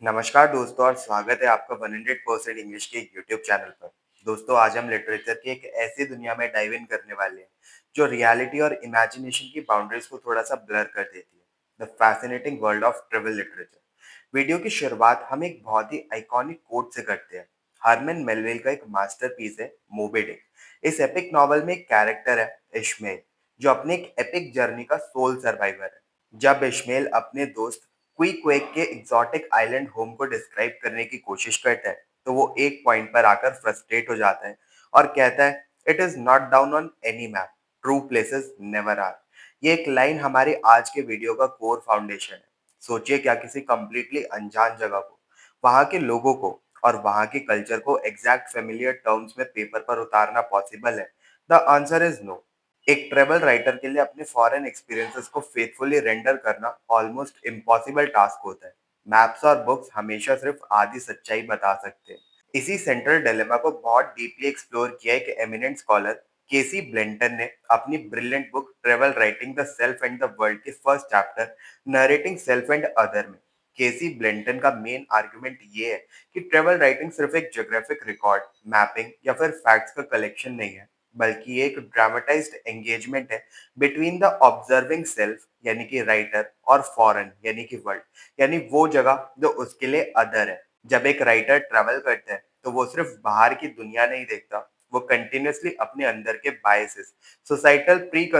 नमस्कार दोस्तों और स्वागत है आपका 100% इंग्लिश के यूट्यूब चैनल पर। दोस्तों आज हम लिटरेचर की एक ऐसी दुनिया में डाइव इन करने वाले हैं जो रियलिटी और इमेजिनेशन की बाउंड्रीज को थोड़ा सा ब्लर कर देती है। The fascinating world of travel literature. Video की शुरुआत हम एक बहुत ही आइकॉनिक कोट से करते हैं। हरमन मेलविल का एक मास्टरपीस है मोबी डिक। इस एपिक नॉवल में एक कैरेक्टर है इश्मेल, जो अपने एक एपिक जर्नी का सोल सर्वाइवर है। जब इश्मेल अपने दोस्त क्विक के एग्जॉटिक आइलैंड होम को डिस्क्राइब करने की कोशिश करता है, तो वो एक पॉइंट पर आकर फ्रस्ट्रेट हो जाता है और कहता है, it is not down on any map, true places never are. ये एक लाइन हमारे आज के वीडियो का कोर फाउंडेशन है। सोचिए क्या किसी कंप्लीटली अनजान जगह को, वहां के लोगों को और वहां के कल्चर को एग्जैक्ट फेमिलियर टर्म्स में पेपर पर उतारना पॉसिबल है? The answer is no. एक ट्रेवल राइटर के लिए अपने फॉरेन एक्सपीरियंसेस को फेथफुली रेंडर करना ऑलमोस्ट इम्पॉसिबल टास्क होता है। मैप्स और बुक्स हमेशा सिर्फ आधी सच्चाई बता सकते हैं। इसी सेंट्रल डिलेमा को बहुत डीपली एक्सप्लोर किया एक एमिनेंट स्कॉलर केसी ब्लेंटन ने अपनी brilliant book travel writing the self and the world के first chapter narrating self and other में। केसी ब्लेंटन का मेन आर्गुमेंट ये है कि ट्रेवल राइटिंग सिर्फ एक ज्योग्राफिक रिकॉर्ड, मैपिंग या फिर फैक्ट्स का कलेक्शन नहीं है, बल्कि ये एक ड्रामेटाइज्ड एंगेजमेंट है बिटवीन द ऑब्जर्विंग सेल्फ यानी कि राइटर और फॉरेन यानी कि वर्ल्ड, यानी वो जगह जो उसके लिए अदर है। जब एक राइटर ट्रैवल करता है तो वो सिर्फ बाहर की दुनिया नहीं देखता, वो कंटिन्यूअसली अपने अंदर के बायसेस, सोसाइटल प्री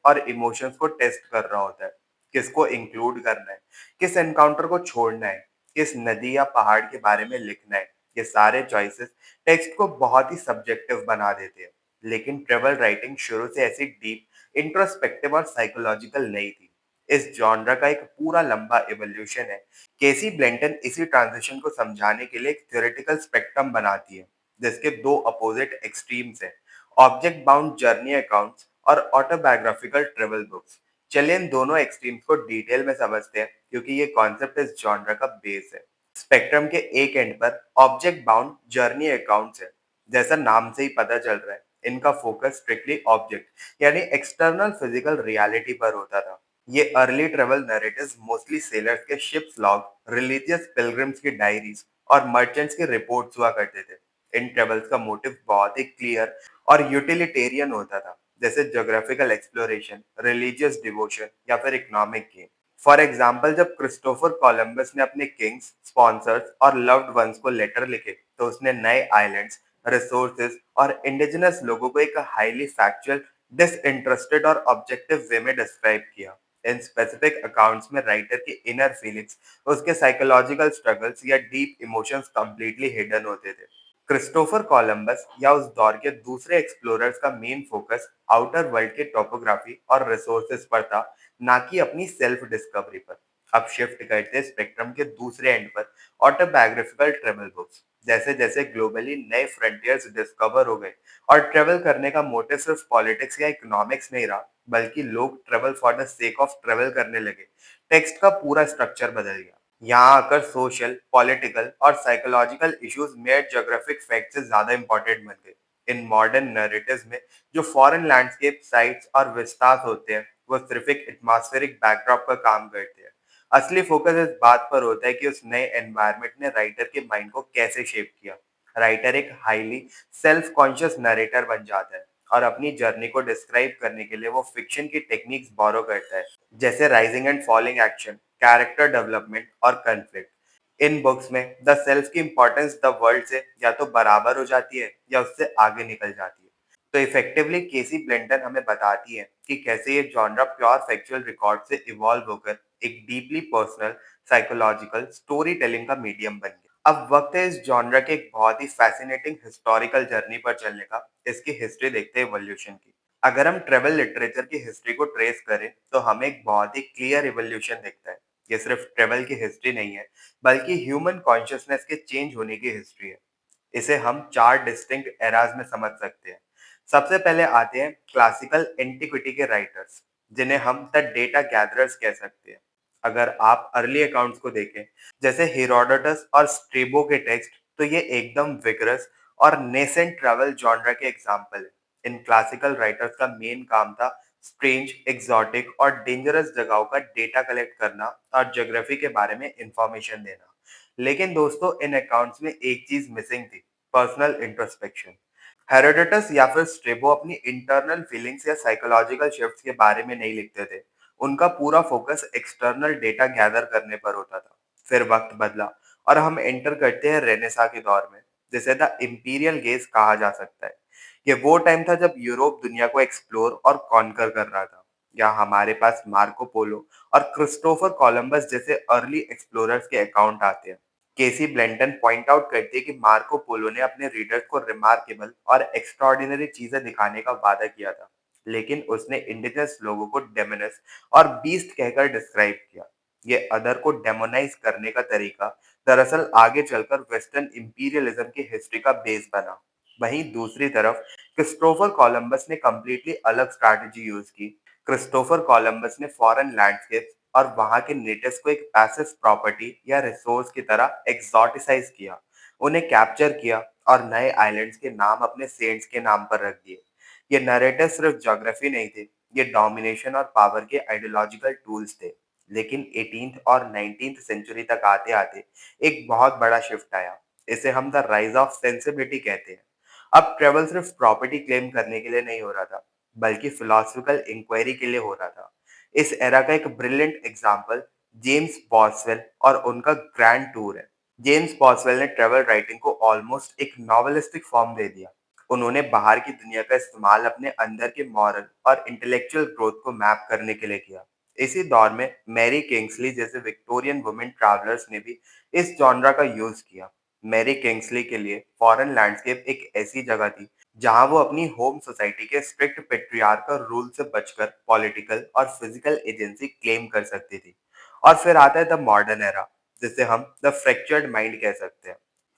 और इमोशंस को टेस्ट कर रहा होता है। किसको इंक्लूड करना है, किस एनकाउंटर को छोड़ना है, किस नदी या पहाड़ के बारे में लिखना है, ये सारे चॉइसेस टेक्स्ट को बहुत ही सब्जेक्टिव बना देते हैं। लेकिन ट्रेवल राइटिंग शुरू से ऐसी डीप इंट्रोस्पेक्टिव और साइकोलॉजिकल नहीं थी। इस जॉनरा का एक पूरा लंबा इवोल्यूशन है। केसी ब्लेंटन इसी ट्रांजिशन को समझाने के लिए एक थ्योरेटिकल स्पेक्ट्रम बनाती है, जिसके दो अपोजिट एक्सट्रीम्स हैं, ऑब्जेक्ट बाउंड जर्नी अकाउंट्स और ऑटोबायोग्राफिकल ट्रेवल बुक्स। चलिए इन दोनों एक्सट्रीम्स को डिटेल में समझते हैं, क्योंकि ये कॉन्सेप्ट इस जॉनरा का बेस है। स्पेक्ट्रम के एक एंड पर ऑब्जेक्ट बाउंड जर्नी अकाउंट्स है। जैसा नाम से ही पता चल रहा है, इनका फोकस स्ट्रिक्टली ऑब्जेक्ट यानी एक्सटर्नल फिजिकल रियलिटी पर होता था। ये early travel narratives mostly sellers के शिप्स लॉग, रिलीजियस पिलग्रिम्स की डायरीज और मर्चेंट्स के रिपोर्ट्स हुआ करते थे। इन ट्रेवल्स का मोटिव बहुत ही क्लियर और यूटिलिटेरियन होता था, जैसे ज्योग्राफिकल एक्सप्लोरेशन, रिलीजियस डिवोशन या फिर इकोनॉमिक गेन। फॉर एग्जाम्पल, जब क्रिस्टोफर कोलंबस ने अपने किंग्स, स्पॉन्सर्स और लव्ड वंस को लेटर लिखे, तो उसने नए आइलैंड्स, रिसोर्सेज और इंडिजिनस लोगों को एक हाईली फैक्चुअल, डिसइंटरेस्टेड और ऑब्जेक्टिव वे में डिस्क्राइब किया। इन स्पेसिफिक अकाउंट्स में राइटर की इनर फीलिंग्स, उसके साइकोलॉजिकल स्ट्रगल्स या डीप इमोशंस कंप्लीटली हिडन होते थे। क्रिस्टोफर कोलंबस या उस दौर के दूसरे एक्सप्लोरर्स का मेन फोकस आउटर वर्ल्ड के टोपोग्राफी और रिसोर्सेज पर था, ना कि अपनी सेल्फ डिस्कवरी पर। अब शिफ्ट करते स्पेक्ट्रम के दूसरे एंड पर, ऑटोबायोग्राफिकल ट्रेवल बुक्स। जैसे जैसे ग्लोबली नए फ्रंटियर्स डिस्कवर हो गए और ट्रेवल करने का मोटिव सिर्फ पॉलिटिक्स या इकोनॉमिक्स नहीं रहा, बल्कि लोग travel for the sake of travel करने लगे, टेक्स्ट का पूरा स्ट्रक्चर बदल गया। यहाँ आकर सोशल, पॉलिटिकल और psychological issues mayor geographic fact से ज्यादा इंपॉर्टेंट बन गए। इन मॉडर्न नैरेटिव्स में जो फॉरेन लैंडस्केप, साइट्स और विस्तार होते हैं, वो सिर्फ एक एटमॉस्फेरिक बैकड्रॉप का काम करते हैं। असली फोकस इस बात पर होता है कि उस नए एनवायरनमेंट ने राइटर के माइंड को कैसे शेप किया। राइटर एक हाईली सेल्फ कॉन्शियस नरेटर बन जाता है और अपनी जर्नी को डिस्क्राइब करने के लिए वो फिक्शन की टेक्निक्स बोरो करता है, जैसे rising and falling action, character development और कन्फ्लिक्ट। इन बुक्स में द सेल्फ की इंपॉर्टेंस द वर्ल्ड से या तो बराबर हो जाती है या उससे आगे निकल जाती है। तो इफेक्टिवली केसी ब्लेंटन हमें बताती है कि कैसे ये जॉनरा प्योर फैक्चुअल रिकॉर्ड से इवॉल्व होकर एक deeply personal, psychological story telling का मीडियम बन गया। अब वक्त है इस जॉनरा के एक बहुत ही फैसिनेटिंग हिस्टोरिकल जर्नी पर चलने का, इसकी हिस्ट्री देखते हैं इवोल्यूशन की। अगर हम ट्रेवल लिटरेचर की हिस्ट्री को ट्रेस करें, तो हमें एक बहुत ही क्लियर इवोल्यूशन दिखता है। ये सिर्फ ट्रेवल की हिस्ट्री नहीं है, बल्कि ह्यूमन कॉन्शियसनेस के चेंज होने की हिस्ट्री है। इसे हम चार डिस्टिंक्ट एराज में समझ सकते हैं। सबसे पहले आते हैं क्लासिकल एंटिक्विटी के राइटर्स, जिन्हें हम द डेटा गैदरर्स कह सकते हैं। अगर आप अर्ली अकाउंट्स को देखें, जैसे हेरोडोटस और स्ट्रेबो के टेक्स्ट, तो ये एकदम विगरस और नेसेंट ट्रैवल जॉनरा के एग्जाम्पल है। इन क्लासिकल राइटर्स का मेन काम था स्ट्रेंज, एग्जॉटिक और डेंजरस जगहों का डेटा कलेक्ट करना और ज्योग्राफी के बारे में इंफॉर्मेशन देना। लेकिन दोस्तों इन अकाउंट्स में एक चीज मिसिंग थी, पर्सनल इंट्रोस्पेक्शन। हेरोडोटस या फिर स्ट्रेबो अपनी इंटरनल फीलिंग्स या साइकोलॉजिकल शिफ्ट्स के बारे में नहीं लिखते थे। उनका पूरा फोकस एक्सटर्नल डेटा गैदर करने पर होता था। फिर वक्त बदला और हम एंटर करते हैं रेनेसा के दौर में, जिसे द इंपीरियल गेज कहा जा सकता है। ये वो टाइम था जब यूरोप दुनिया को एक्सप्लोर और कॉन्कर कर रहा था। यहाँ हमारे पास मार्को पोलो और क्रिस्टोफर कोलंबस जैसे अर्ली एक्सप्लोरर्स के अकाउंट आते हैं। केसी ब्लेंटन पॉइंट आउट करती है कि मार्को पोलो ने अपने रीडर्स को रिमार्केबल और एक्स्ट्रॉर्डिनरी चीजें दिखाने का वादा किया था, लेकिन उसने इंडिजिनस लोगों को डेमोनस और बीस्ट कहकर डिस्क्राइब किया। ये अदर को डेमोनाइज करने का तरीका दरअसल आगे चलकर वेस्टर्न इंपीरियलिज्म की हिस्ट्री का बेस बना। वहीं दूसरी तरफ क्रिस्टोफर कोलंबस ने कंप्लीटली अलग स्ट्रैटेजी यूज की। क्रिस्टोफर कोलंबस ने फॉरेन लैंडस्केप्स और वहां के नेटिव्स को एक पैसिव प्रॉपर्टी या रिसोर्स की तरह एक्सोटिसाइज किया, उन्हें कैप्चर किया और नए आइलैंड्स के नाम अपने सेंट्स के नाम पर रख दिए। ये नैरेटिव सिर्फ ज्योग्राफी नहीं थे, ये डोमिनेशन और पावर के आइडियोलॉजिकल टूल्स थे। लेकिन 18th और 19th सेंचुरी तक आते आते एक बहुत बड़ा शिफ्ट आया। इसे हम द राइज ऑफ सेंसिबिलिटी कहते हैं। अब ट्रेवल सिर्फ प्रॉपर्टी क्लेम करने के लिए नहीं हो रहा था, बल्कि फिलोसफिकल इंक्वायरी के लिए हो रहा था। इस एरा का एक ब्रिलियंट एग्जाम्पल जेम्स बॉसवेल और उनका ग्रैंड टूर है। जेम्स बॉसवेल ने ट्रेवल राइटिंग को ऑलमोस्ट एक नॉवेलिस्टिक फॉर्म दे दिया। उन्होंने बाहर की दुनिया का इस्तेमाल अपने अंदर के मॉरल और इंटेलेक्चुअल ग्रोथ को मैप करने के लिए किया। इसी दौर में मैरी किंग्सली जैसे विक्टोरियन वुमेन ट्रैवलर्स ने भी इस जॉनरा का यूज किया। मैरी किंग्सली के लिए फॉरेन लैंडस्केप एक ऐसी जगह थी जहां वो अपनी होम सोसाइटी के स्ट्रिक्ट पेट्रियार्कल रूल से बचकर पॉलिटिकल और फिजिकल एजेंसी क्लेम कर सकती थी। और फिर आता है द मॉडर्न एरा, जिसे हम द फ्रैक्चर्ड माइंड कह सकते हैं।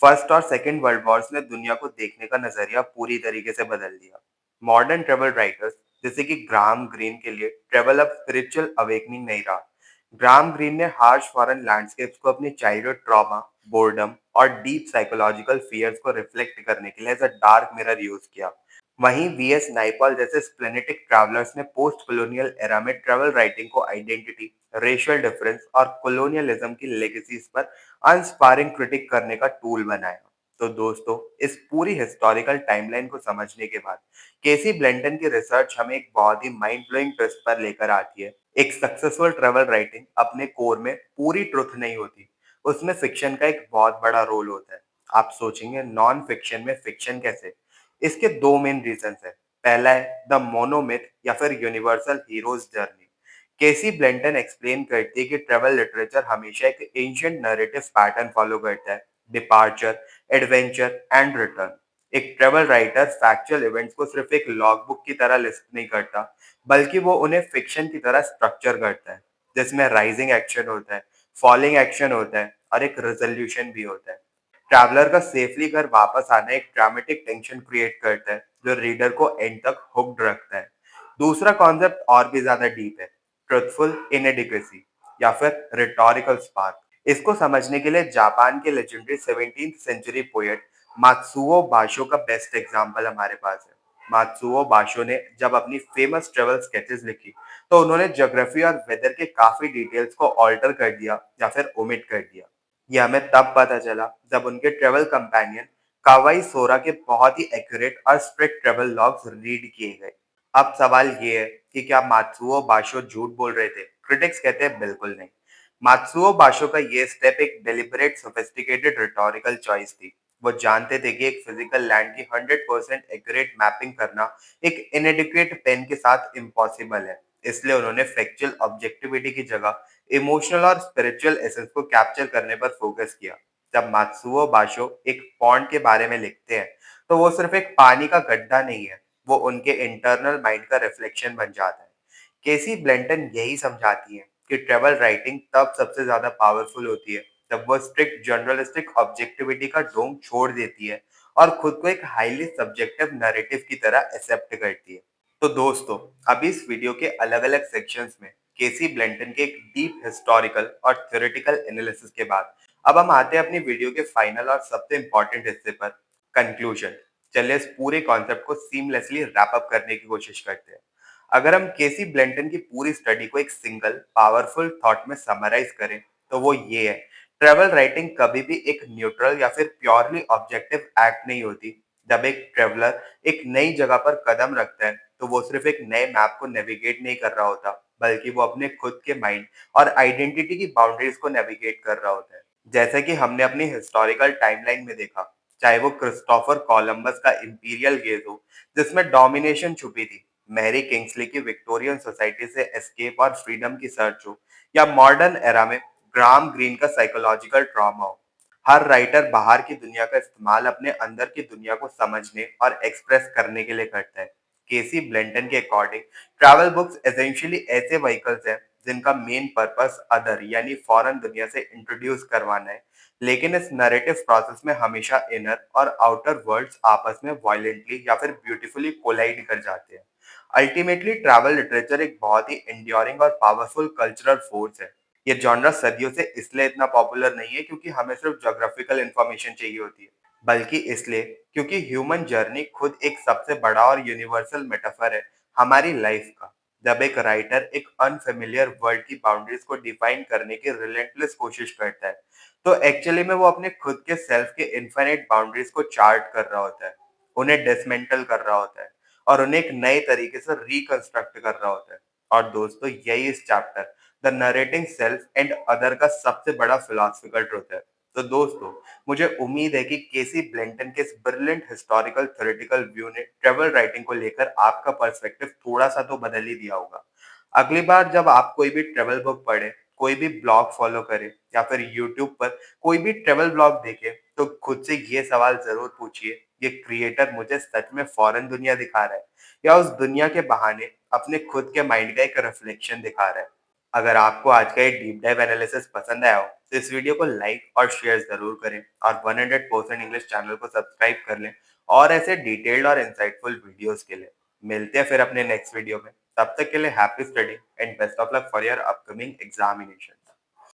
फर्स्ट और सेकंड वर्ल्ड वॉर्स ने दुनिया को देखने का नजरिया पूरी तरीके से बदल दिया। मॉडर्न ट्रेवल राइटर्स जैसे कि ग्राहम ग्रीन के लिए ट्रेवल अब स्पिरिचुअल अवेकनिंग नहीं रहा। ग्राहम ग्रीन ने हार्श फॉरेन लैंडस्केप्स को अपनी चाइल्डहुड ट्रॉमा, बोर्डम और डीप साइकोलॉजिकल फियर्स को रिफ्लेक्ट करने के लिए as a dark mirror use किया। वहीं वीएस नाइपॉल जैसे स्प्लेनेटिक ट्रैवलर्स ने पोस्ट कॉलोनियल एरा में ट्रैवल राइटिंग को आइडेंटिटी, रेशियल डिफरेंस और कॉलोनियलिज्म की लेगेसीज पर अनस्पारिंग क्रिटिक करने का टूल बनाया। तो दोस्तों, इस पूरी हिस्टोरिकल टाइमलाइन को समझने के बाद केसी ब्लेंटन की रिसर्च हमें एक बहुत ही माइंड ब्लोइंग ट्विस्ट पर लेकर आती है। एक सक्सेसफुल ट्रैवल राइटिंग अपने कोर में पूरी ट्रुथ नहीं होती, उसमें फिक्शन का एक बहुत बड़ा रोल होता है। आप सोचेंगे नॉन फिक्शन में फिक्शन कैसे? इसके दो मेन रीजंस है। पहला है द मोनोमिथ या फिर यूनिवर्सल हीरोज जर्नी। केसी ब्लेंटन एक्सप्लेन करती है कि ट्रैवल लिटरेचर हमेशा एक एंशिएंट नैरेटिव पैटर्न फॉलो करता है, डिपार्चर, एडवेंचर एंड रिटर्न। एक ट्रैवल राइटर फैक्चुअल इवेंट्स को सिर्फ एक लॉग बुक की तरह लिस्ट नहीं करता, बल्कि वो उन्हें फिक्शन की तरह स्ट्रक्चर करता है, जिसमें राइजिंग एक्शन होता है, फॉलिंग एक्शन होता है और एक रेजोल्यूशन भी होता है। ट्रैवलर का सेफली घर वापस आना एक ड्रामेटिक टेंशन क्रिएट करता है, जो रीडर को एंड तक हुक्ड रखता है। दूसरा कॉन्सेप्ट और भी ज्यादा डीप है, ट्रुथफुल इनएडिक्वेसी या फिर रिटोरिकल स्पार्क। इसको समझने के लिए जापान के legendary 17th century poet Matsuo बाशो का बेस्ट एग्जांपल हमारे पास है। मात्सुओ बाशो ने जब अपनी फेमस ट्रेवल स्केचेस लिखी, तो उन्होंने ज्योग्राफी और वेदर के काफी डिटेल्स को ऑल्टर कर दिया या फिर ओमिट कर दिया। ये हमें तब पता चला जब उनके ट्रेवल कंपेनियन कावाई सोरा के बहुत ही एक्यूरेट और स्ट्रिक्ट ट्रेवल लॉग्स रीड किए गए। अब सवाल ये है कि क्या मात्सुओ बाशो झूठ बोल रहे थे? क्रिटिक्स कहते हैं बिल्कुल नहीं। मात्सुओ बाशो का ये स्टेप एक डेलिबरेट सोफिस्टिकेटेड रिटोरिकल चॉइस थी। वो जानते थे कि एक फिजिकल लैंड की 100% एक्यूरेट मैपिंग करना एक इनएडिक्वेट पेन के साथ इम्पॉसिबल है। इसलिए उन्होंने फैक्चुअल ऑब्जेक्टिविटी की जगह इमोशनल और स्पिरिचुअल एसेंस को कैप्चर करने पर फोकस किया। जब मात्सुओ बाशो एक पॉन्ड के बारे में लिखते हैं, तो वो सिर्फ एक पानी का गड्ढा नहीं है, वो उनके इंटरनल माइंड का रिफ्लेक्शन बन जाता है। केसी ब्लेंटन यही समझाती है कि ट्रेवल राइटिंग तब सबसे ज्यादा पावरफुल होती है जब वो स्ट्रिक्ट जर्नलिस्टिक ऑब्जेक्टिविटी का ढोंग छोड़ देती है और खुद को एक हाईली सब्जेक्टिव नैरेटिव की तरह एक्सेप्ट करती है। तो दोस्तों, अभी इस वीडियो के अलग-अलग सेक्शंस में केसी ब्लेंटन के एक डीप हिस्टोरिकल और थ्योरेटिकल एनालिसिस के बाद अब हम आते हैं अपनी वीडियो के फाइनल और सबसे इंपॉर्टेंट हिस्से पर, कंक्लूजन। चलिए इस पूरे कॉन्सेप्ट को सीमलेसली रैप अप करने की कोशिश करते हैं। अगर हम केसी ब्लेंटन की पूरी स्टडी को एक सिंगल पावरफुल थॉट में समराइज करें, तो वो ये है: ट्रैवल राइटिंग कभी भी एक न्यूट्रल या फिर प्योरली ऑब्जेक्टिव एक्ट नहीं होती। जब एक ट्रैवलर एक नई जगह पर कदम रखता है, तो वो सिर्फ एक नए मैप को नेविगेट नहीं कर रहा होता, बल्कि वो अपने खुद के माइंड और आइडेंटिटी की बाउंड्रीज को नेविगेट कर रहा होता है। जैसे कि हमने अपनी हिस्टोरिकल टाइमलाइन में देखा, चाहे वो क्रिस्टोफर कोलंबस का इंपीरियल गेज हो, जिसमें डोमिनेशन छुपी थी, मैरी किंग्सली की विक्टोरियन सोसाइटी से एस्केप और फ्रीडम की सर्च हो, या मॉडर्न एरा में ग्राम ग्रीन का साइकोलॉजिकल ट्रॉमा हो। हर राइटर बाहर की दुनिया का इस्तेमाल अपने अंदर की दुनिया को समझने और एक्सप्रेस करने के लिए करता है। केसी ब्लेंटन के अकॉर्डिंग, ट्रैवल बुक्स एसेंशियली ऐसे व्हीकल्स हैं जिनका मेन पर्पस अदर यानी फॉरेन दुनिया से इंट्रोड्यूस करवाना है, लेकिन इस नैरेटिव प्रोसेस में हमेशा इनर और आउटर वर्ल्ड्स आपस में वायलेंटली या फिर ब्यूटीफुली कोलाइड कर जाते हैं। अल्टीमेटली ट्रैवल लिटरेचर एक बहुत ही एंड्योरिंग और पावरफुल कल्चरल फोर्स है। ये जॉनरा सदियों से इसलिए इतना पॉपुलर नहीं है क्योंकि हमें सिर्फ ज्योग्राफिकल इंफॉर्मेशन चाहिए होती है, बल्कि इसलिए क्योंकि ह्यूमन जर्नी खुद एक सबसे बड़ा और यूनिवर्सल मेटाफर है हमारी लाइफ का। जब एक राइटर एक अनफेमिलियर वर्ल्ड की बाउंड्रीज को डिफाइन करने की रिलेंटलेस कोशिश करता है, तो एक्चुअली में वो अपने खुद के सेल्फ के इनफाइनाइट बाउंड्रीज को चार्ट कर रहा होता है, उन्हें डिसमेंटल कर रहा होता है और उन्हें एक नए तरीके से रिकंस्ट्रक्ट कर रहा होता है। और दोस्तों, यही इस chapter the narrating self and other का सबसे बड़ा फिलोसफिकल ट्रुथ है। तो दोस्तों, मुझे उम्मीद है कि केसी ब्लेंटन के इस ब्रिलियंट हिस्टोरिकल थ्योरेटिकल व्यू ने ट्रैवल राइटिंग को लेकर आपका पर्सपेक्टिव थोड़ा सा तो बदल ही दिया होगा। अगली बार जब आप कोई भी ट्रैवल बुक पढ़े, कोई भी ब्लॉग फॉलो करें या फिर यूट्यूब पर कोई भी ट्रैवल ब्लॉग देखें, तो खुद से ये सवाल जरूर पूछिए, ये क्रिएटर मुझे सच में फॉरेन दुनिया दिखा रहा है या उस दुनिया के बहाने अपने खुद के माइंड का एक रिफ्लेक्शन दिखा रहा है। अगर आपको आज का ये डीप डाइव एनालिसिस पसंद आया हो, तो इस वीडियो को लाइक और शेयर जरूर करें और 100% इंग्लिश चैनल को सब्सक्राइब कर लें और ऐसे डिटेल्ड और इंसाइटफुल वीडियोस के लिए। मिलते हैं फिर अपने नेक्स्ट वीडियो में। तब तक के लिए happy study and best of luck for your upcoming examination.